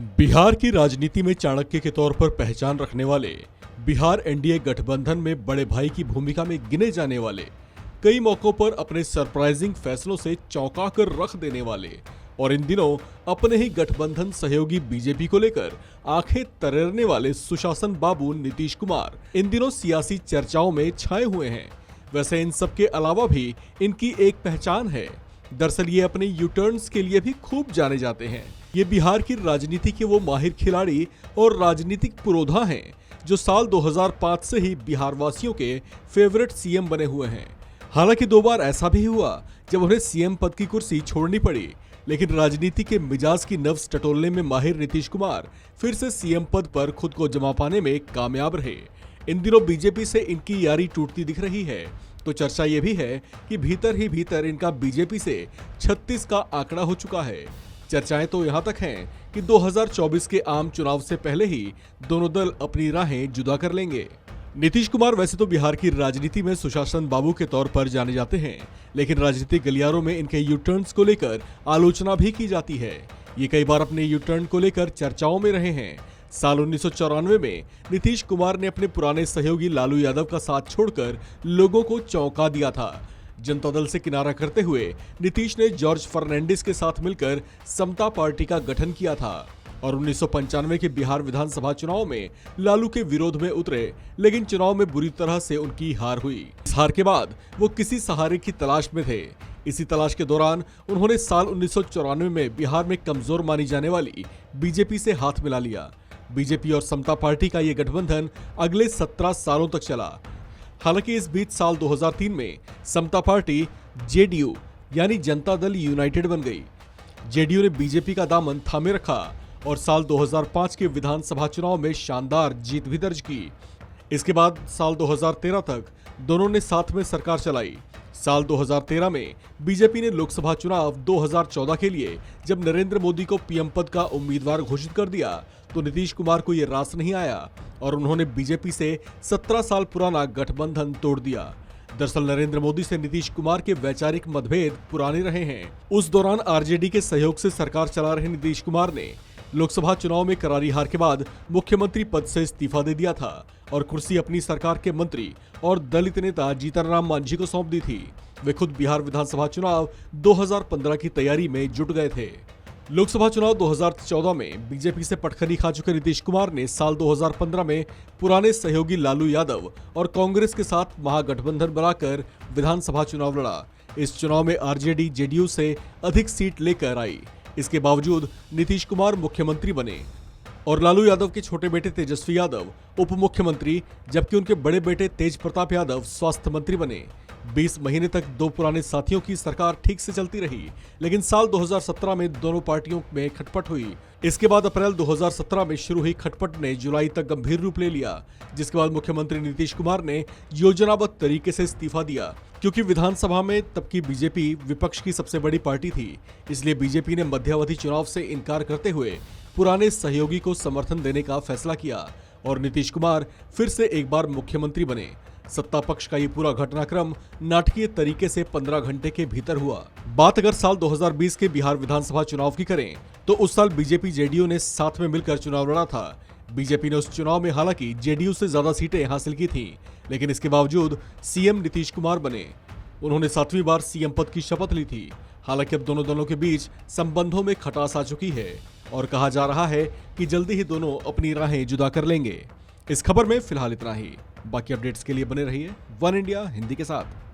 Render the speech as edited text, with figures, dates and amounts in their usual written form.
बिहार की राजनीति में चाणक्य के तौर पर पहचान रखने वाले, बिहार एनडीए गठबंधन में बड़े भाई की भूमिका में गिने जाने वाले, कई मौकों पर अपने सरप्राइजिंग फैसलों से चौंका कर रख देने वाले और इन दिनों अपने ही गठबंधन सहयोगी बीजेपी को लेकर आंखें तरेरने वाले सुशासन बाबू नीतीश कुमार इन दिनों सियासी चर्चाओं में छाए हुए हैं। वैसे इन सब के अलावा भी इनकी एक पहचान है। दरअसल ये अपने यू टर्न्स के लिए भी खूब जाने जाते हैं। ये बिहार की राजनीति के वो माहिर खिलाड़ी और राजनीतिक पुरोधा हैं जो साल 2005 से ही बिहार वासियों के फेवरेट सीएम बने हुए हैं। हालांकि 2 बार ऐसा भी हुआ जब उन्हें सीएम पद की कुर्सी छोड़नी पड़ी, लेकिन राजनीति के मिजाज की नब्ज टटोलने में माहिर नीतीश कुमार फिर से सीएम पद पर खुद को जमा पाने में कामयाब रहे। इन दिनों बीजेपी से इनकी यारी टूटती दिख रही है, तो चर्चा ये भी है कि भीतर ही भीतर इनका बीजेपी से 36 का आंकड़ा हो चुका है। चर्चाएं तो यहां तक हैं कि 2024 के आम चुनाव से पहले ही दोनों दल अपनी राहें जुदा कर लेंगे। नीतीश कुमार वैसे तो बिहार की राजनीति में सुशासन बाबू के तौर पर जाने जाते हैं, लेकिन राजनीतिक गलियारों में इनके यू टर्न्स को लेकर आलोचना भी की जाती है। ये कई बार अपने यू टर्न को लेकर चर्चाओं में रहे हैं। साल 1994 में नीतीश कुमार ने अपने पुराने सहयोगी लालू यादव का साथ छोड़कर लोगों को चौंका दिया था। जनता दल से किनारा करते हुए नीतीश ने जॉर्ज फर्नांडिस के साथ मिलकर समता पार्टी का गठन किया था और 1995 के बिहार विधानसभा चुनाव में लालू के विरोध में उतरे, लेकिन चुनाव में बुरी तरह से उनकी हार हुई। इस हार के बाद वो किसी सहारे की तलाश में थे। इसी तलाश के दौरान उन्होंने साल 1994 में बिहार में कमजोर मानी जाने वाली बीजेपी से हाथ मिला लिया। बीजेपी और समता पार्टी का ये गठबंधन अगले 17 सालों तक चला। हालांकि इस बीच साल 2003 में समता पार्टी जेडीयू यानी जनता दल यूनाइटेड बन गई। जेडीयू ने बीजेपी का दामन थामे रखा और साल 2005 के विधानसभा चुनाव में शानदार जीत भी दर्ज की। इसके बाद साल 2013 तक दोनों ने साथ में सरकार चलाई। साल 2013 में बीजेपी ने लोकसभा चुनाव 2014 के लिए जब नरेंद्र मोदी को पीएम पद का उम्मीदवार घोषित कर दिया, तो नीतीश कुमार को यह रास नहीं आया और उन्होंने बीजेपी से 17 साल पुराना गठबंधन तोड़ दिया। दरअसल नरेंद्र मोदी से नीतीश कुमार के वैचारिक मतभेद पुराने रहे हैं। उस दौरान आरजेडी के सहयोग से सरकार चला रहे नीतीश कुमार ने लोकसभा चुनाव में करारी हार के बाद मुख्यमंत्री पद से इस्तीफा दे दिया था और कुर्सी अपनी सरकार के मंत्री और दलित नेता जीतन राम मांझी को सौंप दी थी। वे खुद बिहार विधानसभा चुनाव 2015 की तैयारी में जुट गए थे। लोकसभा चुनाव 2014 में बीजेपी से पटखनी खा चुके नीतीश कुमार ने साल 2015 में पुराने सहयोगी लालू यादव और कांग्रेस के साथ महागठबंधन बनाकर विधानसभा चुनाव लड़ा। इस चुनाव में आरजेडी जेडीयू से अधिक सीट लेकर आई। इसके बावजूद नीतीश कुमार मुख्यमंत्री बने और लालू यादव के छोटे बेटे तेजस्वी यादव उप मुख्यमंत्री, जबकि उनके बड़े बेटे तेज प्रताप यादव स्वास्थ्य मंत्री बने। 20 महीने तक 2 पुराने साथियों की सरकार ठीक से चलती रही, लेकिन साल 2017 में दोनों पार्टियों में खटपट हुई। इसके बाद अप्रैल 2017 में शुरू हुई खटपट ने जुलाई तक गंभीर रूप ले लिया, जिसके बाद मुख्यमंत्री नीतीश कुमार ने योजनाबद्ध तरीके से इस्तीफा दिया। क्योंकि विधानसभा में तब की बीजेपी विपक्ष की सबसे बड़ी पार्टी थी, इसलिए बीजेपी ने मध्यावधि चुनाव से इनकार करते हुए पुराने सहयोगी को समर्थन देने का फैसला किया और नीतीश कुमार फिर से एक बार मुख्यमंत्री बने। सत्ता पक्ष का ये पूरा घटनाक्रम नाटकीय तरीके से 15 घंटे के भीतर हुआ। बात अगर साल 2020 के बिहार विधानसभा चुनाव की करें, तो उस साल बीजेपी जेडीयू ने साथ में मिलकर चुनाव लड़ा था। बीजेपी ने उस चुनाव में हालांकि जेडीयू से ज्यादा सीटें हासिल की थी, लेकिन इसके बावजूद सीएम नीतीश कुमार बने। उन्होंने 7वीं बार सीएम पद की शपथ ली थी। हालांकि अब दोनों दलों के बीच संबंधों में खटास आ चुकी है और कहा जा रहा है कि जल्दी ही दोनों अपनी राहें जुदा कर लेंगे। इस खबर में फिलहाल इतना ही। बाकी अपडेट्स के लिए बने रहिए वन इंडिया हिंदी के साथ।